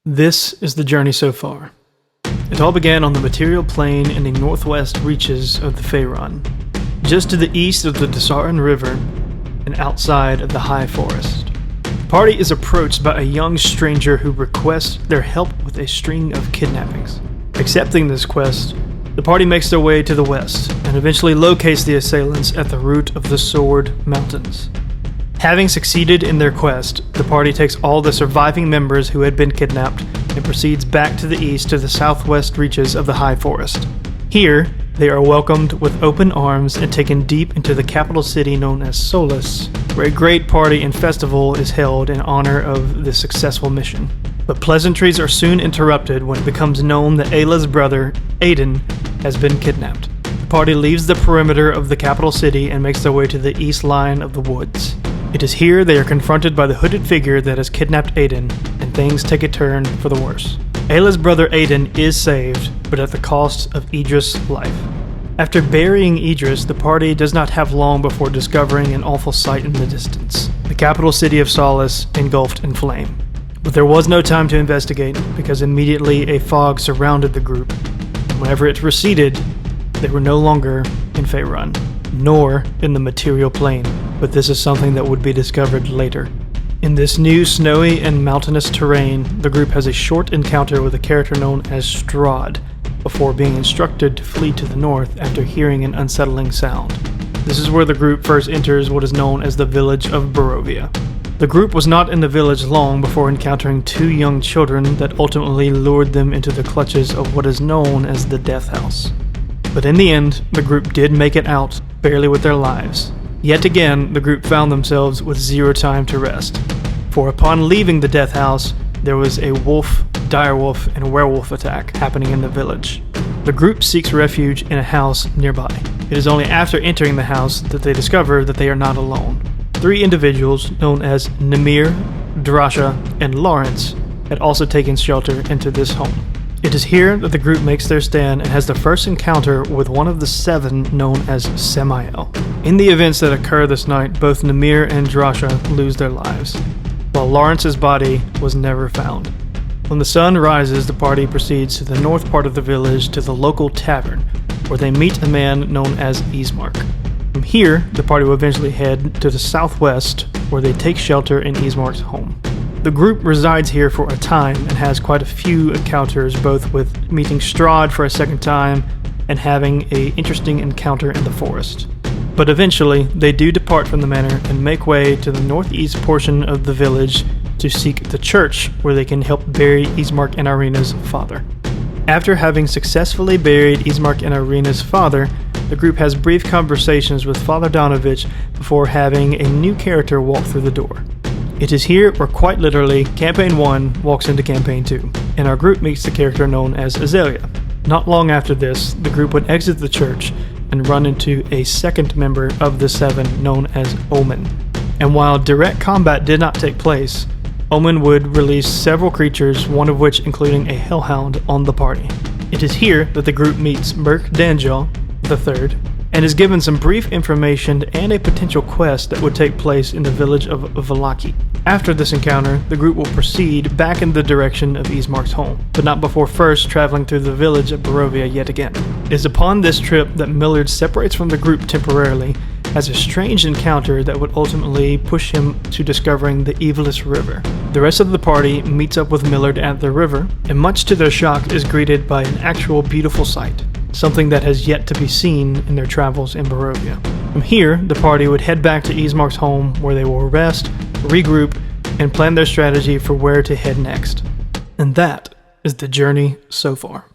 This is the journey so far. It all began on the material plane in the northwest reaches of the Faerun, just to the east of the Dasaran River and outside of the High Forest. The party is approached by a young stranger who requests their help with a string of kidnappings. Accepting this quest, the party makes their way to the west and eventually locates the assailants at the root of the Sword Mountains. Having succeeded in their quest, the party takes all the surviving members who had been kidnapped and proceeds back to the east to the southwest reaches of the High Forest. Here, they are welcomed with open arms and taken deep into the capital city known as Solus, where a great party and festival is held in honor of the successful mission. But pleasantries are soon interrupted when it becomes known that Ayla's brother, Aiden, has been kidnapped. The party leaves the perimeter of the capital city and makes their way to the east line of the woods. It is here they are confronted by the hooded figure that has kidnapped Aiden, and things take a turn for the worse. Ayla's brother Aiden is saved, but at the cost of Idris' life. After burying Idris, the party does not have long before discovering an awful sight in the distance. The capital city of Solace engulfed in flame. But there was no time to investigate, because immediately a fog surrounded the group. Whenever it receded, they were no longer in Faerun, nor in the material plane, but this is something that would be discovered later. In this new snowy and mountainous terrain, the group has a short encounter with a character known as Strahd, before being instructed to flee to the north after hearing an unsettling sound. This is where the group first enters what is known as the village of Barovia. The group was not in the village long before encountering two young children that ultimately lured them into the clutches of what is known as the Death House. But in the end, the group did make it out, barely with their lives. Yet again, the group found themselves with zero time to rest. For upon leaving the Death House, there was a wolf, direwolf, and werewolf attack happening in the village. The group seeks refuge in a house nearby. It is only after entering the house that they discover that they are not alone. Three individuals, known as Namir, Drasha, and Lawrence, had also taken shelter into this home. It is here that the group makes their stand and has the first encounter with one of the seven known as Samael. In the events that occur this night, both Namir and Drasha lose their lives, while Lawrence's body was never found. When the sun rises, the party proceeds to the north part of the village to the local tavern, where they meet a man known as Ismark. From here, the party will eventually head to the southwest, where they take shelter in Ismark's home. The group resides here for a time and has quite a few encounters, both with meeting Strahd for a second time and having an interesting encounter in the forest. But eventually, they do depart from the manor and make way to the northeast portion of the village to seek the church where they can help bury Ismark and Irina's father. After having successfully buried Ismark and Irina's father, the group has brief conversations with Father Donovich before having a new character walk through the door. It is here where quite literally Campaign 1 walks into Campaign 2, and our group meets the character known as Azalea. Not long after this, the group would exit the church and run into a second member of the seven known as Omen. And while direct combat did not take place, Omen would release several creatures, one of which including a hellhound, on the party. It is here that the group meets Merc Dangel III, and is given some brief information and a potential quest that would take place in the village of Valaki. After this encounter, the group will proceed back in the direction of Ismark's home, but not before first traveling through the village of Barovia yet again. It is upon this trip that Millard separates from the group temporarily, has a strange encounter that would ultimately push him to discovering the Evilous River. The rest of the party meets up with Millard at the river, and much to their shock is greeted by an actual beautiful sight, something that has yet to be seen in their travels in Barovia. From here, the party would head back to Ismark's home, where they will rest, regroup, and plan their strategy for where to head next. And that is the journey so far.